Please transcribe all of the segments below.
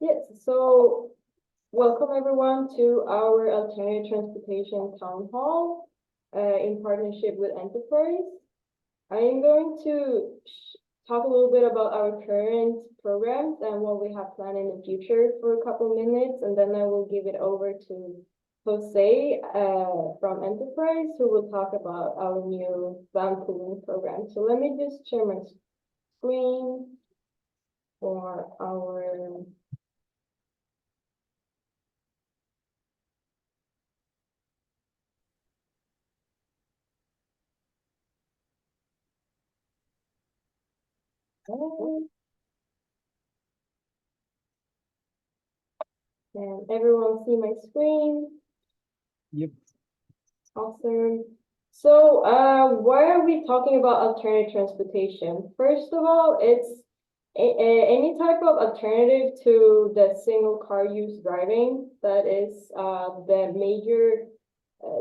Yes, so welcome everyone to our alternative transportation town hall in partnership with Enterprise. I am going to talk a little bit about our current programs and what we have planned in the future for a couple minutes, and then I will give it over to Jose from Enterprise, who will talk about our new vanpooling program. So let me just share my screen for our Can everyone see my screen? Yep. Awesome. So, why are we talking about alternative transportation? First of all, it's any type of alternative to the single car use driving. That is the major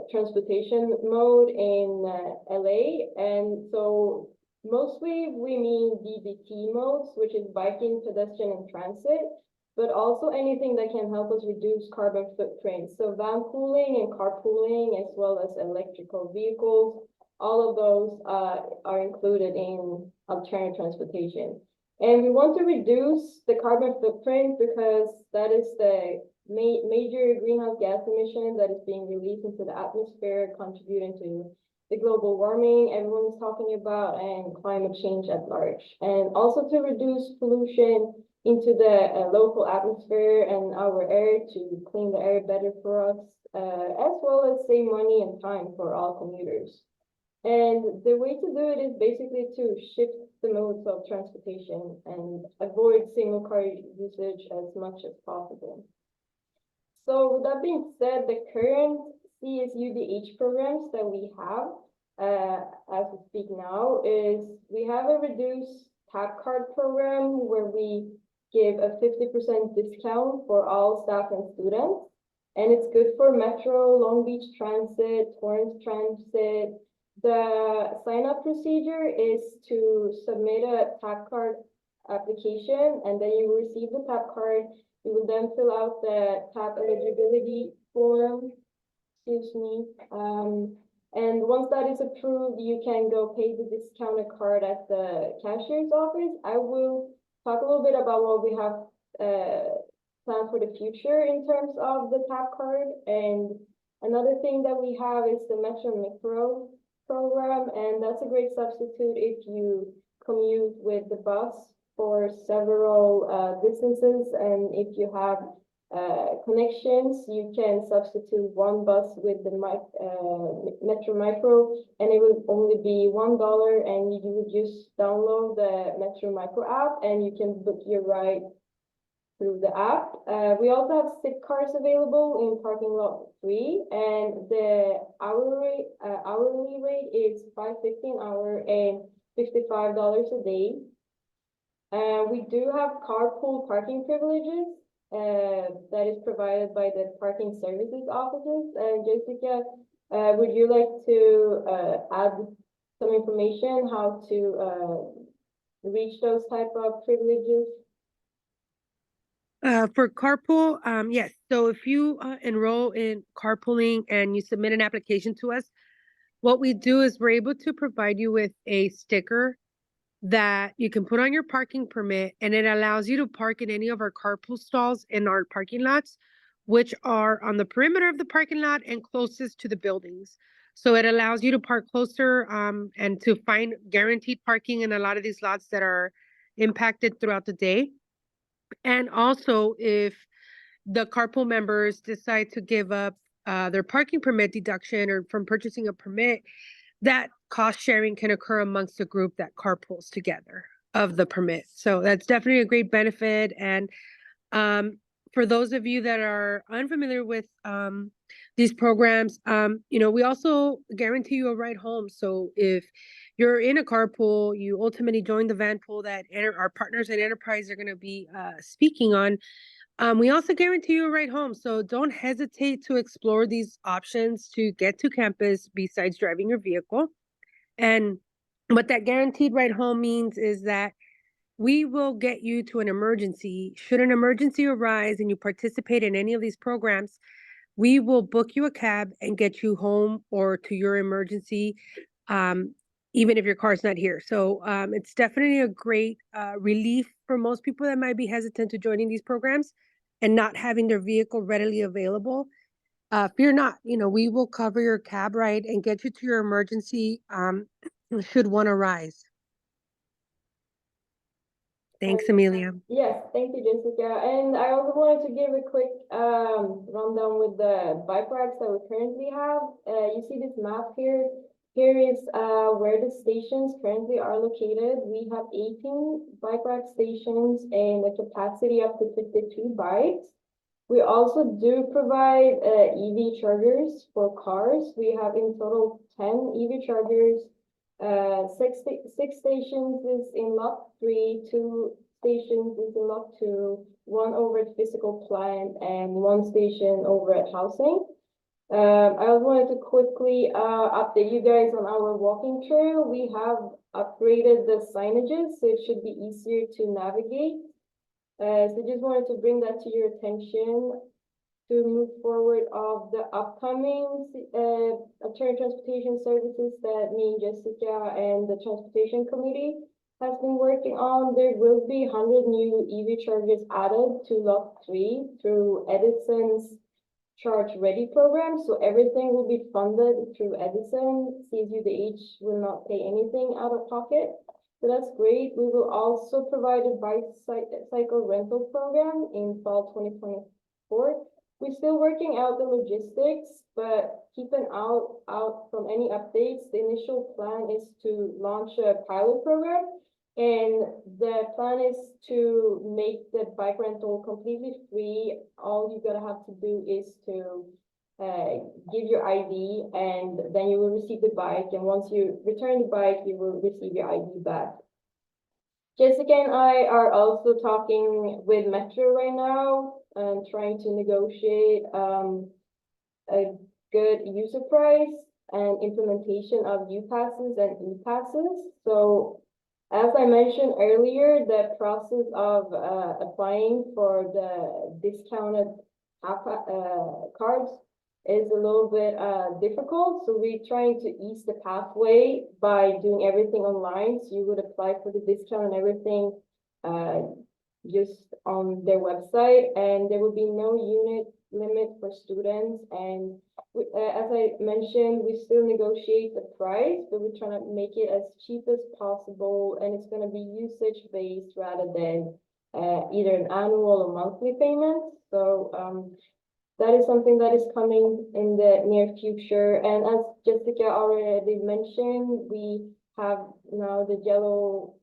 transportation mode in LA. And so mostly we mean DBT modes, which is biking, pedestrian, and transit, but also anything that can help us reduce carbon footprint. So vanpooling and carpooling, as well as electrical vehicles, all of those are included in alternative transportation. And we want to reduce the carbon footprint because that is the major greenhouse gas emission that is being released into the atmosphere, contributing to the global warming everyone is talking about and climate change at large. And also to reduce pollution into the local atmosphere and our air to clean the air better for us, as well as save money and time for all commuters. And the way to do it is basically to shift the modes of transportation and avoid single car usage as much as possible. So with that being said, the current CSUDH programs that we have as we speak now is we have a reduced tap card program where we give a 50% discount for all staff and students. And it's good for Metro, Long Beach Transit, Torrance Transit. The sign-up procedure is to submit a tap card application, and then you will receive the tap card. You will then fill out the tap eligibility form, excuse me. And once that is approved, you can go pay the discounted card at the cashier's office. I will talk a little bit about what we have planned for the future in terms of the tap card. And another thing that we have is the Metro Micro program, and that's a great substitute if you commute with the bus for several distances, and if you have connections, you can substitute one bus with the Metro Micro, and it will only be $1, and you would just download the Metro Micro app, and you can book your ride through the app. We also have sit cars available in parking lot 3, and the hourly rate is $5.50 an hour and $55 a day. We do have carpool parking privileges that is provided by the parking services offices. And Jessica, would you like to add some information how to reach those type of privileges? For carpool, yes. So if you enroll in carpooling and you submit an application to us, what we do is we're able to provide you with a sticker that you can put on your parking permit, and it allows you to park in any of our carpool stalls in our parking lots, which are on the perimeter of the parking lot and closest to the buildings. So it allows you to park closer and to find guaranteed parking in a lot of these lots that are impacted throughout the day. And also, if the carpool members decide to give up their parking permit deduction or from purchasing a permit, that cost sharing can occur amongst a group that carpools together of the permit. So that's definitely a great benefit. And for those of you that are unfamiliar with these programs, we also guarantee you a ride home. So if you're in a carpool, you ultimately join the van pool that our partners at Enterprise are going to be speaking on. We also guarantee you a ride home. So don't hesitate to explore these options to get to campus besides driving your vehicle. And what that guaranteed ride home means is that we will get you to an emergency. Should an emergency arise and you participate in any of these programs, we will book you a cab and get you home or to your emergency, um, even if your car's not here. So it's definitely a great relief for most people that might be hesitant to joining these programs and not having their vehicle readily available. Fear not, we will cover your cab ride and get you to your emergency should one arise. Thanks, Amelia. Yes, thank you, Jessica. And I also wanted to give a quick rundown with the bike racks that we currently have. You see this map here. Here is where the stations currently are located. We have 18 bike rack stations and a capacity up to 52 bikes. We also do provide EV chargers for cars. We have in total 10 EV chargers. Six stations is in lot 3, 2 stations is in lot 2, 1 over at physical plant, and 1 station over at housing. I also wanted to quickly update you guys on our walking trail. We have upgraded the signages, so it should be easier to navigate. So just wanted to bring that to your attention to move forward of the upcoming alternative transportation services that me and Jessica and the transportation committee has been working on. There will be 100 new EV chargers added to lot 3 through Edison's Charge Ready program. So everything will be funded through Edison. CSUDH will not pay anything out of pocket. So that's great. We will also provide a bicycle rental program in fall 2024. We're still working out the logistics, but keep an eye out from any updates. The initial plan is to launch a pilot program, and the plan is to make the bike rental completely free. All you gotta have to do is to give your ID, and then you will receive the bike. And once you return the bike, you will receive your ID back. Jessica and I are also talking with Metro right now and trying to negotiate a good user price and implementation of U-passes and E-passes. So as I mentioned earlier, the process of applying for the discounted cards is a little bit difficult. So we're trying to ease the pathway by doing everything online. So you would apply for the discount and everything just on their website, and there will be no unit limit for students. And as I mentioned, we still negotiate the price, but we're trying to make it as cheap as possible, and it's going to be usage based rather than either an annual or monthly payment. So that is something that is coming in the near future. And as Jessica already mentioned, we have now the yellow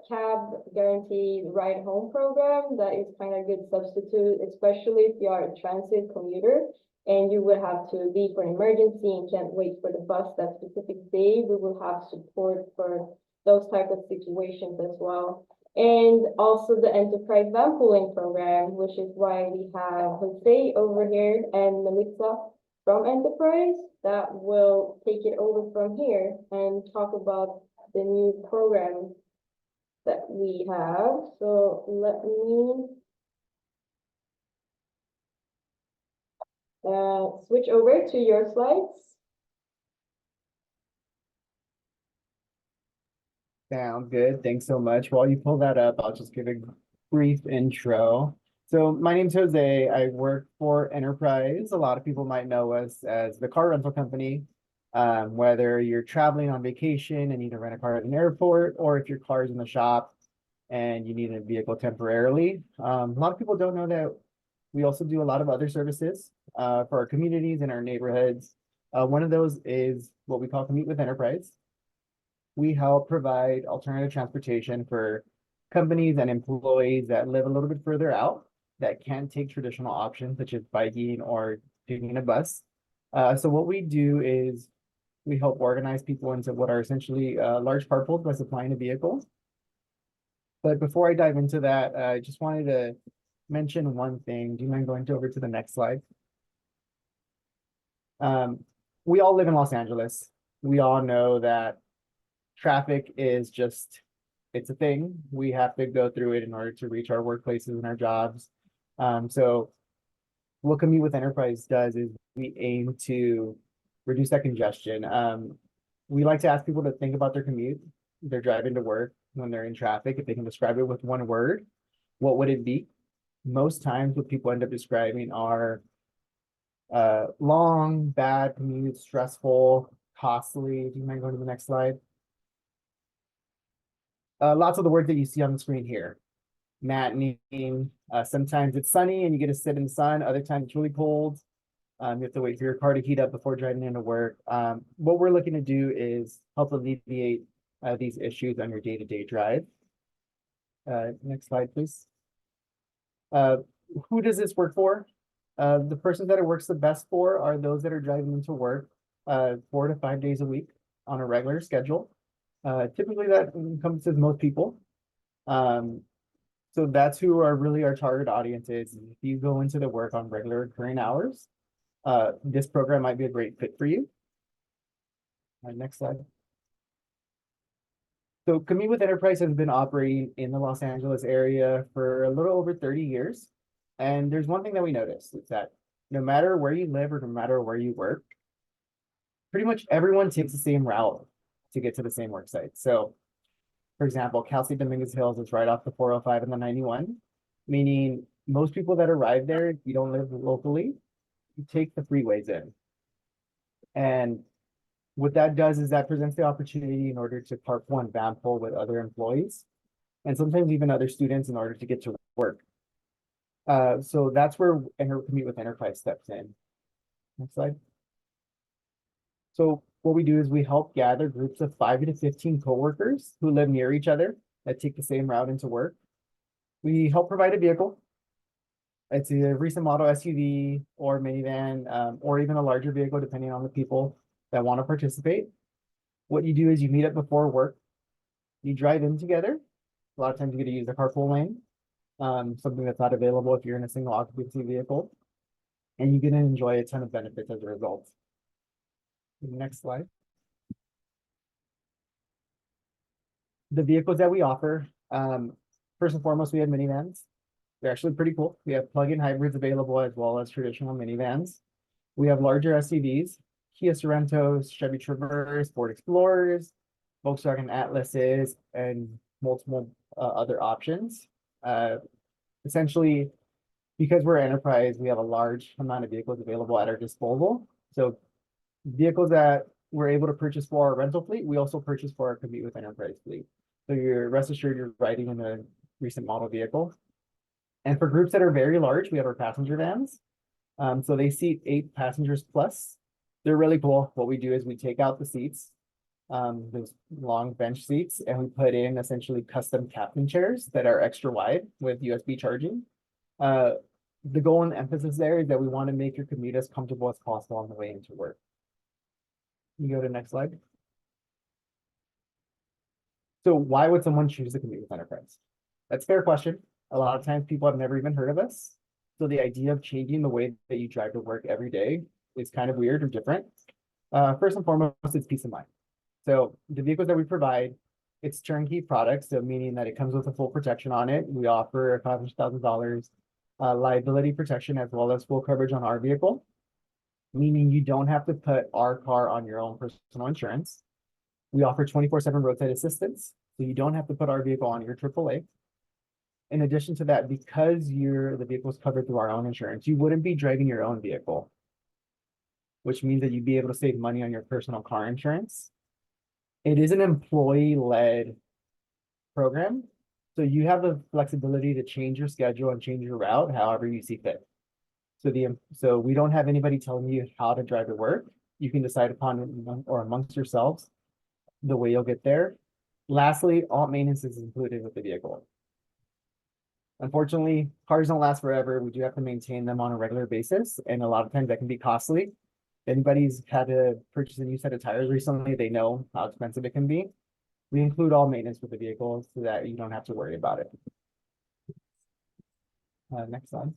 cab guaranteed ride home program. That is kind of a good substitute, especially if you are a transit commuter and you would have to leave for an emergency and can't wait for the bus that specific day. We will have support for those type of situations as well. And also the Enterprise Vanpooling Program, which is why we have Jose over here and Melissa from Enterprise that will take it over from here and talk about the new program that we have. So let me switch over to your slides. Sounds good. Thanks so much. While you pull that up, I'll just give a brief intro. So my name's Jose. I work for Enterprise. A lot of people might know us as the car rental company. Whether you're traveling on vacation and need to rent a car at an airport, or if your car's in the shop and you need a vehicle temporarily. A lot of people don't know that we also do a lot of other services for our communities and our neighborhoods. One of those is what we call Commute with Enterprise. We help provide alternative transportation for companies and employees that live a little bit further out that can't take traditional options such as biking or taking a bus. So what we do is we help organize people into what are essentially large carpools by supplying a vehicle. But before I dive into that, I just wanted to mention one thing. Do you mind going over to the next slide? We all live in Los Angeles. We all know that traffic is just it's a thing. We have to go through it in order to reach our workplaces and our jobs. So what Commute with Enterprise does is we aim to reduce that congestion. We like to ask people to think about their commute, their driving to work when they're in traffic. If they can describe it with one word, what would it be? Most times what people end up describing are long, bad commute, stressful, costly. Do you mind going to the next slide? Lots of the words that you see on the screen here. Mattening, sometimes it's sunny and you get to sit in the sun. Other times it's really cold. You have to wait for your car to heat up before driving into work. What we're looking to do is help alleviate these issues on your day-to-day drive. Next slide, please. Who does this work for? The persons that it works the best for are those that are driving into work 4 to 5 days a week on a regular schedule. Typically that encompasses most people. So that's who are really our target audience is. If you go into the work on regular occurring hours, this program might be a great fit for you. Next slide. So Commute with Enterprise has been operating in the Los Angeles area for a little over 30 years. And there's one thing that we noticed is that no matter where you live or no matter where you work, pretty much everyone takes the same route to get to the same work site. So for example, Cal State Dominguez Hills is right off the 405 and the 91, meaning most people that arrive there, if you don't live locally, you take the freeways in. And what that does is that presents the opportunity in order to carpool and vanpool with other employees, and sometimes even other students in order to get to work. So that's where Commute with Enterprise steps in. Next slide. So what we do is we help gather groups of 5 to 15 coworkers who live near each other that take the same route into work. We help provide a vehicle. It's a recent model SUV or minivan, or even a larger vehicle, depending on the people that want to participate. What you do is you meet up before work. You drive in together. A lot of times you get to use the carpool lane, something that's not available if you're in a single occupancy vehicle. And you get to enjoy a ton of benefits as a result. Next slide. The vehicles that we offer, first and foremost, we have minivans. They're actually pretty cool. We have plug-in hybrids available as well as traditional minivans. We have larger SUVs, Kia Sorentos, Chevy Traverse, Ford Explorers, Volkswagen Atlases, and multiple other options. Essentially, because we're enterprise, we have a large amount of vehicles available at our disposal. So vehicles that we're able to purchase for our rental fleet, we also purchase for our Commute with Enterprise fleet. So you're rest assured you're riding in a recent model vehicle. And for groups that are very large, we have our passenger vans. So they seat 8 passengers plus. They're really cool. What we do is we take out the seats, those long bench seats, and we put in essentially custom captain chairs that are extra wide with USB charging. The goal and emphasis there is that we want to make your commute as comfortable as possible on the way into work. You go to the next slide. So why would someone choose to Commute with Enterprise? That's a fair question. A lot of times people have never even heard of us. So the idea of changing the way that you drive to work every day is kind of weird or different. First and foremost, it's peace of mind. So the vehicles that we provide, it's turnkey products, so meaning that it comes with a full protection on it. We offer $500,000 liability protection as well as full coverage on our vehicle, meaning you don't have to put our car on your own personal insurance. We offer 24/7 roadside assistance, so you don't have to put our vehicle on your AAA. In addition to that, because the vehicle is covered through our own insurance, you wouldn't be driving your own vehicle, which means that you'd be able to save money on your personal car insurance. It is an employee-led program, so you have the flexibility to change your schedule and change your route however you see fit. So we don't have anybody telling you how to drive to work. You can decide upon or amongst yourselves the way you'll get there. Lastly, all maintenance is included with the vehicle. Unfortunately, cars don't last forever. We do have to maintain them on a regular basis, and a lot of times that can be costly. If anybody's had to purchase a new set of tires recently, they know how expensive it can be. We include all maintenance with the vehicle so that you don't have to worry about it. Next slide.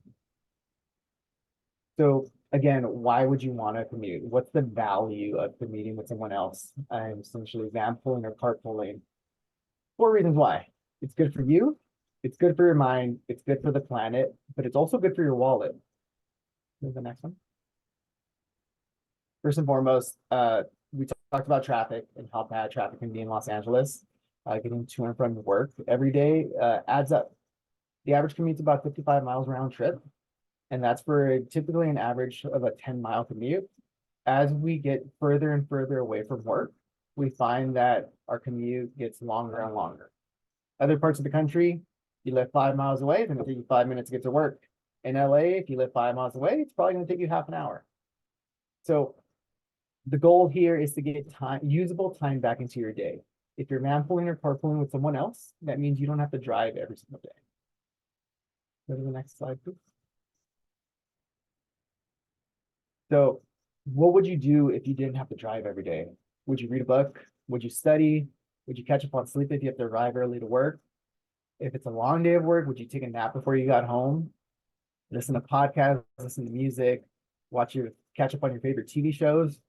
So again, why would you want to commute? What's the value of commuting with someone else? Essentially vanpooling or carpooling. 4 reasons why. It's good for you, it's good for your mind, it's good for the planet, but it's also good for your wallet. Move the next one. First and foremost, we talked about traffic and how bad traffic can be in Los Angeles. Getting to and from work every day adds up. The average commute's about 55 miles round trip, and that's for typically an average of a 10-mile commute. As we get further and further away from work, we find that our commute gets longer and longer. Other parts of the country, you live 5 miles away, it's gonna take you 5 minutes to get to work. In LA, if you live 5 miles away, it's probably gonna take you half an hour. So the goal here is to get time, usable time back into your day. If you're vanpooling or carpooling with someone else, that means you don't have to drive every single day. Go to the next slide, please. So what would you do if you didn't have to drive every day? Would you read a book? Would you study? Would you catch up on sleep if you have to arrive early to work? If it's a long day of work, would you take a nap before you got home? Listen to podcasts, listen to music, catch up on your favorite TV shows?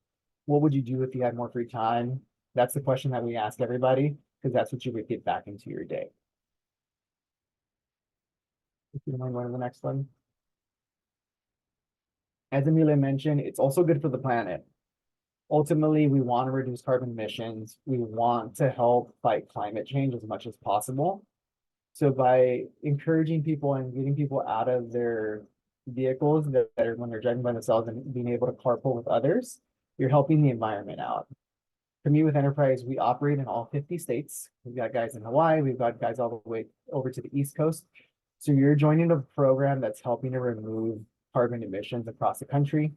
What would you do if you had more free time? That's the question that we ask everybody, because that's what you would get back into your day. If you don't mind going to the next one. As Amelia mentioned, it's also good for the planet. Ultimately, we want to reduce carbon emissions. We want to help fight climate change as much as possible. So by encouraging people and getting people out of their vehicles that are when they're driving by themselves and being able to carpool with others, you're helping the environment out. For me with Enterprise, we operate in all 50 states. We've got guys in Hawaii, we've got guys all the way over to the East Coast. So you're joining a program that's helping to remove carbon emissions across the country.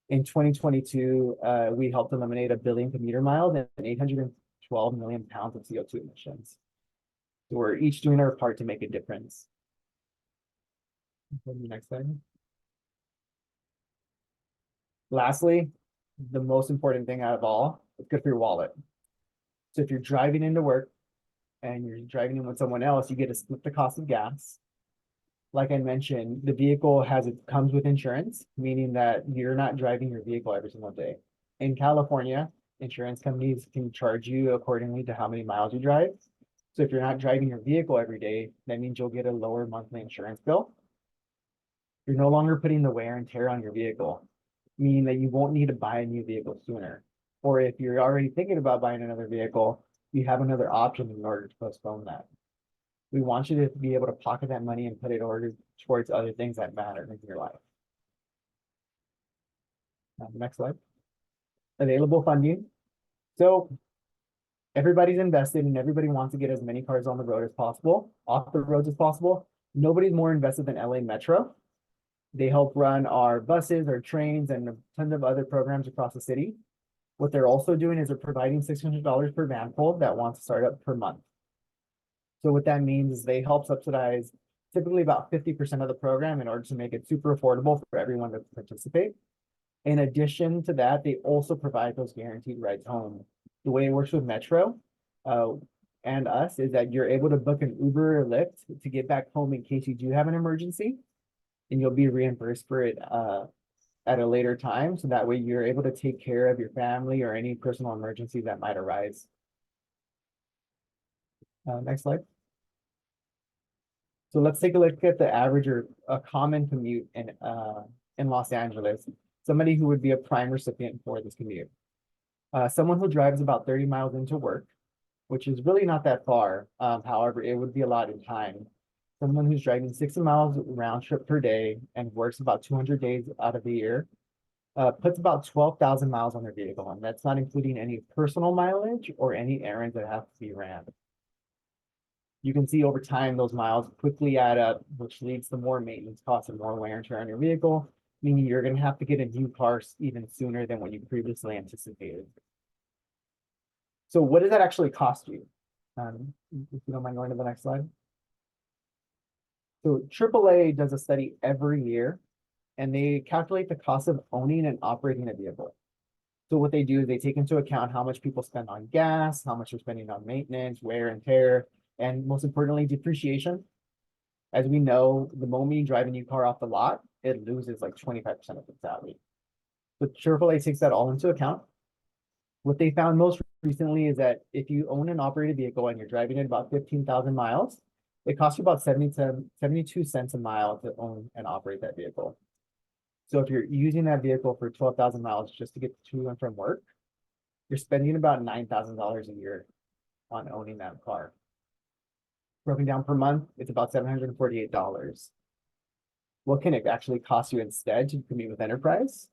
In 2022, we helped eliminate 1 billion commuter miles and 812 million pounds of CO2 emissions. So we're each doing our part to make a difference. Next slide. Lastly, the most important thing out of all, it's good for your wallet. So if you're driving into work and you're driving in with someone else, you get to split the cost of gas. Like I mentioned, the vehicle comes with insurance, meaning that you're not driving your vehicle every single day. In California, insurance companies can charge you accordingly to how many miles you drive. So if you're not driving your vehicle every day, that means you'll get a lower monthly insurance bill. You're no longer putting the wear and tear on your vehicle, meaning that you won't need to buy a new vehicle sooner. Or if you're already thinking about buying another vehicle, you have another option in order to postpone that. We want you to be able to pocket that money and put it towards other things that matter in your life. Next slide. Available funding. So everybody's invested and everybody wants to get as many cars on the road as possible, off the roads as possible. Nobody's more invested than LA Metro. They help run our buses, our trains, and tons of other programs across the city. What they're also doing is they're providing $600 per vanpool that wants to start up per month. So what that means is they help subsidize typically about 50% of the program in order to make it super affordable for everyone to participate. In addition to that, they also provide those guaranteed rides home. The way it works with Metro and us is that you're able to book an Uber or Lyft to get back home in case you do have an emergency, and you'll be reimbursed for it at a later time. So that way you're able to take care of your family or any personal emergency that might arise. Next slide. So let's take a look at the average or a common commute in Los Angeles. Somebody who would be a prime recipient for this commute. Someone who drives about 30 miles into work, which is really not that far. However, it would be a lot in time. Someone who's driving 60 miles round trip per day and works about 200 days out of the year, puts about 12,000 miles on their vehicle. And that's not including any personal mileage or any errands that have to be ran. You can see over time, those miles quickly add up, which leads to more maintenance costs and more wear and tear on your vehicle, meaning you're going to have to get a new car even sooner than what you previously anticipated. So what does that actually cost you? If you don't mind going to the next slide. So AAA does a study every year, and they calculate the cost of owning and operating a vehicle. So what they do is they take into account how much people spend on gas, how much they're spending on maintenance, wear and tear, and most importantly, depreciation. As we know, the moment you drive a new car off the lot, it loses like 25% of its value. So AAA takes that all into account. What they found most recently is that if you own an operated vehicle and you're driving it about 15,000 miles, it costs you about 72 cents a mile to own and operate that vehicle. So if you're using that vehicle for 12,000 miles just to get to and from work, you're spending about $9,000 a year on owning that car. Broken down per month, it's about $748. What can it actually cost you instead to commute with Enterprise?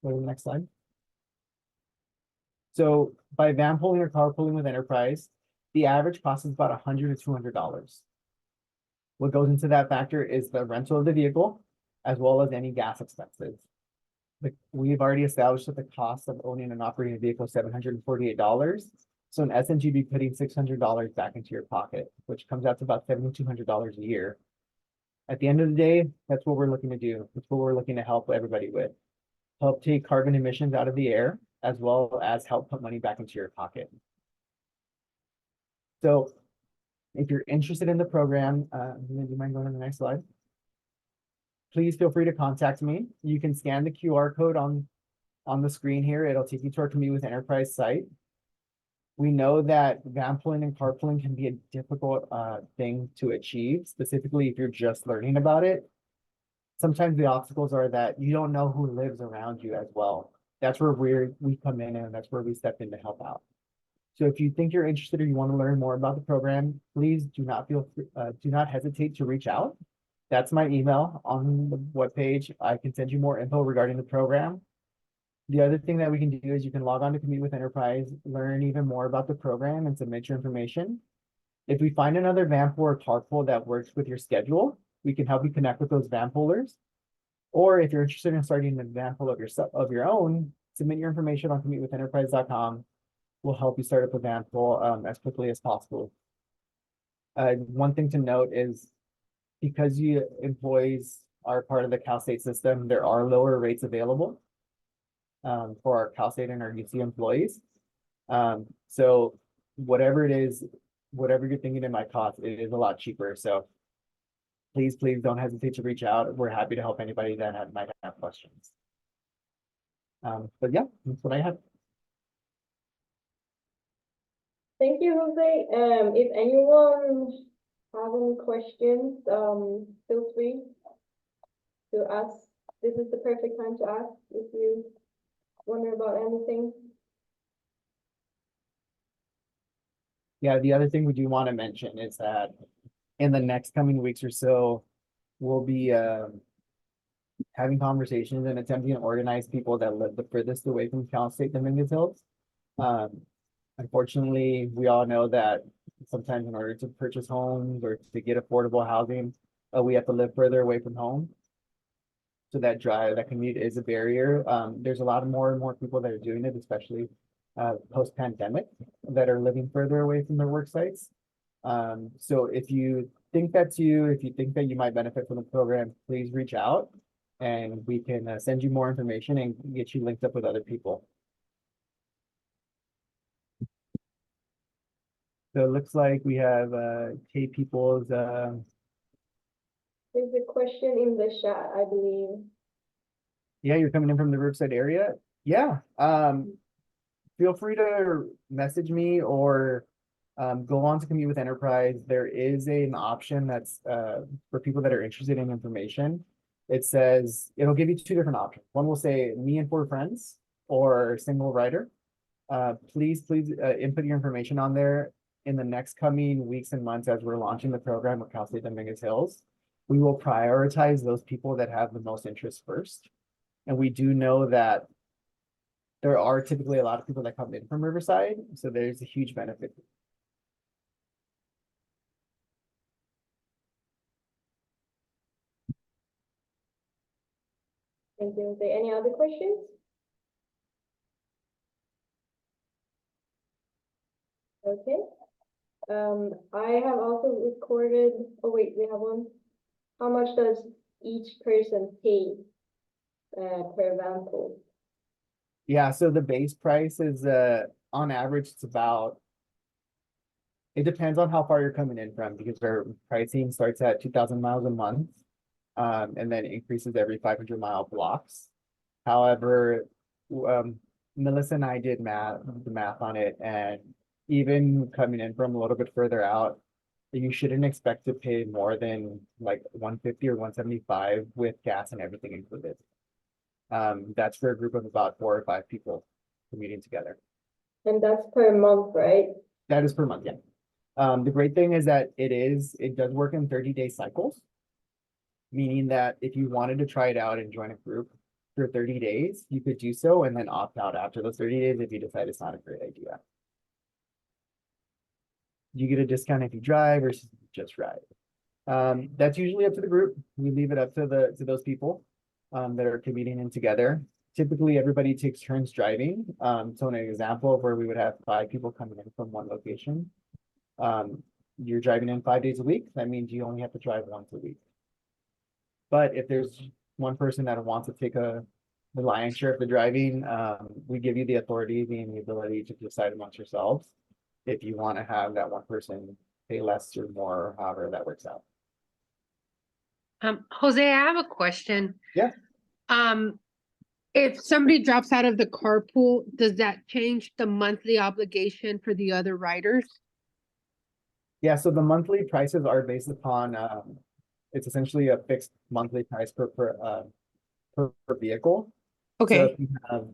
Go to the next slide. So by vanpooling or carpooling with Enterprise, the average cost is about $100 to $200. What goes into that factor is the rental of the vehicle, as well as any gas expenses. We've already established that the cost of owning and operating a vehicle is $748. So in essence, you'd be putting $600 back into your pocket, which comes out to about $7,200 a year. At the end of the day, that's what we're looking to do. That's what we're looking to help everybody with. Help take carbon emissions out of the air, as well as help put money back into your pocket. So if you're interested in the program, do you mind going to the next slide? Please feel free to contact me. You can scan the QR code on the screen here. It'll take you to our Commute with Enterprise site. We know that vanpooling and carpooling can be a difficult thing to achieve, specifically if you're just learning about it. Sometimes the obstacles are that you don't know who lives around you as well. That's where we come in, and that's where we step in to help out. So if you think you're interested or you want to learn more about the program, please do not hesitate to reach out. That's my email on the webpage. I can send you more info regarding the program. The other thing that we can do is you can log on to Commute with Enterprise, learn even more about the program, and submit your information. If we find another vanpool or carpool that works with your schedule, we can help you connect with those vanpoolers. Or if you're interested in starting a vanpool of your own, submit your information on commutewithenterprise.com. We'll help you start up a vanpool as quickly as possible. One thing to note is because you employees are part of the Cal State system, there are lower rates available for our Cal State and our UC employees. So whatever it is, whatever you're thinking it might cost, it is a lot cheaper. So please don't hesitate to reach out. We're happy to help anybody that might have questions. But yeah, that's what I have. Thank you, Jose. If anyone have any questions, feel free to ask. This is the perfect time to ask if you wonder about anything. Yeah, the other thing we do want to mention is that in the next coming weeks or so, we'll be having conversations and attempting to organize people that live the furthest away from Cal State Dominguez Hills. Unfortunately, we all know that sometimes in order to purchase homes or to get affordable housing, we have to live further away from home. So that commute is a barrier. There's a lot more and more people that are doing it, especially post-pandemic, that are living further away from their work sites. So if you think that's you, if you think that you might benefit from the program, please reach out and we can send you more information and get you linked up with other people. So it looks like we have K People's. There's a question in the chat, I believe. Yeah, you're coming in from the Riverside area. Yeah. Feel free to message me or go on to Commute with Enterprise. There is an option that's for people that are interested in information. It says it'll give you two different options. One will say me and 4 friends or single rider. Please input your information on there. In the next coming weeks and months, as we're launching the program with Cal State Dominguez Hills, we will prioritize those people that have the most interest first. And we do know that there are typically a lot of people that come in from Riverside, so there's a huge benefit. Thank you, Jose. Any other questions? Okay. I have also recorded, oh wait, we have one. How much does each person pay per vanpool? Yeah, so the base price is on average, it's about, it depends on how far you're coming in from, because our pricing starts at 2,000 miles a month and then increases every 500-mile blocks. However, Melissa and I did the math on it, and even coming in from a little bit further out, you shouldn't expect to pay more than like 150 or 175 with gas and everything included. That's for a group of about 4 or 5 people commuting together. And that's per month, right? That is per month, yeah. The great thing is that it does work in 30-day cycles, meaning that if you wanted to try it out and join a group for 30 days, you could do so and then opt out after those 30 days if you decide it's not a great idea. You get a discount if you drive versus just ride. That's usually up to the group. We leave it up to those people that are commuting in together. Typically, everybody takes turns driving. So an example of where we would have 5 people coming in from one location. You're driving in 5 days a week. That means you only have to drive once a week. But if there's one person that wants to take the lion's share of the driving, we give you the authority and the ability to decide amongst yourselves if you want to have that one person pay less or more, or however that works out. Jose, I have a question. Yeah. If somebody drops out of the carpool, does that change the monthly obligation for the other riders? Yeah, so the monthly prices are based upon, it's essentially a fixed monthly price per vehicle. So Okay, if you have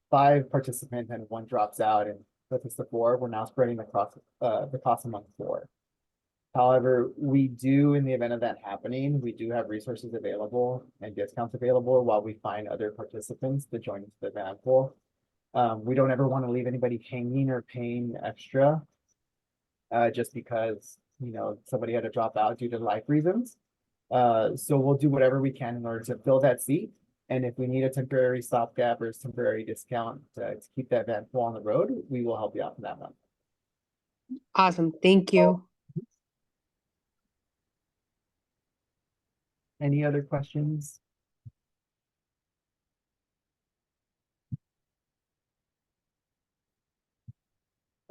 5 participants and one drops out and that's the 4, we're now spreading the cost among 4. However, we do, in the event of that happening, we do have resources available and discounts available while we find other participants to join into the van pool. We don't ever want to leave anybody hanging or paying extra just because, you know, somebody had to drop out due to life reasons. So we'll do whatever we can in order to fill that seat. And if we need a temporary stopgap or a temporary discount to keep that van pool on the road, we will help you out for that one. awesome. Thank you. Any other questions?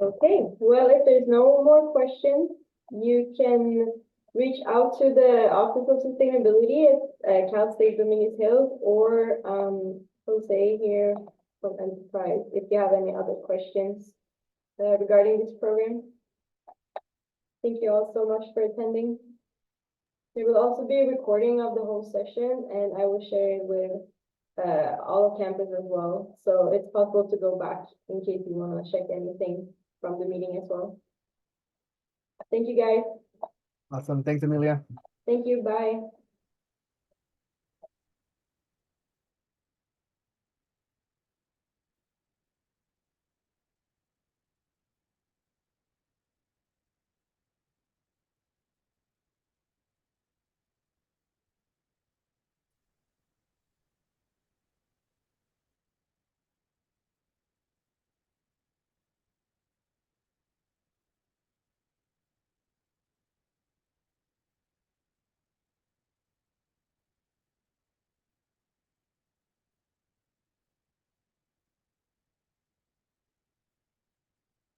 Okay, well, if there's no more questions, you can reach out to the Office of Sustainability at Cal State Dominguez Hills or Jose here from Enterprise if you have any other questions regarding this program. Thank you all so much for attending. There will also be a recording of the whole session and I will share it with all of campus as well. So it's possible to go back in case you want to check anything from the meeting as well. Thank you, guys. Awesome. Thanks, Amelia. Thank you. Bye.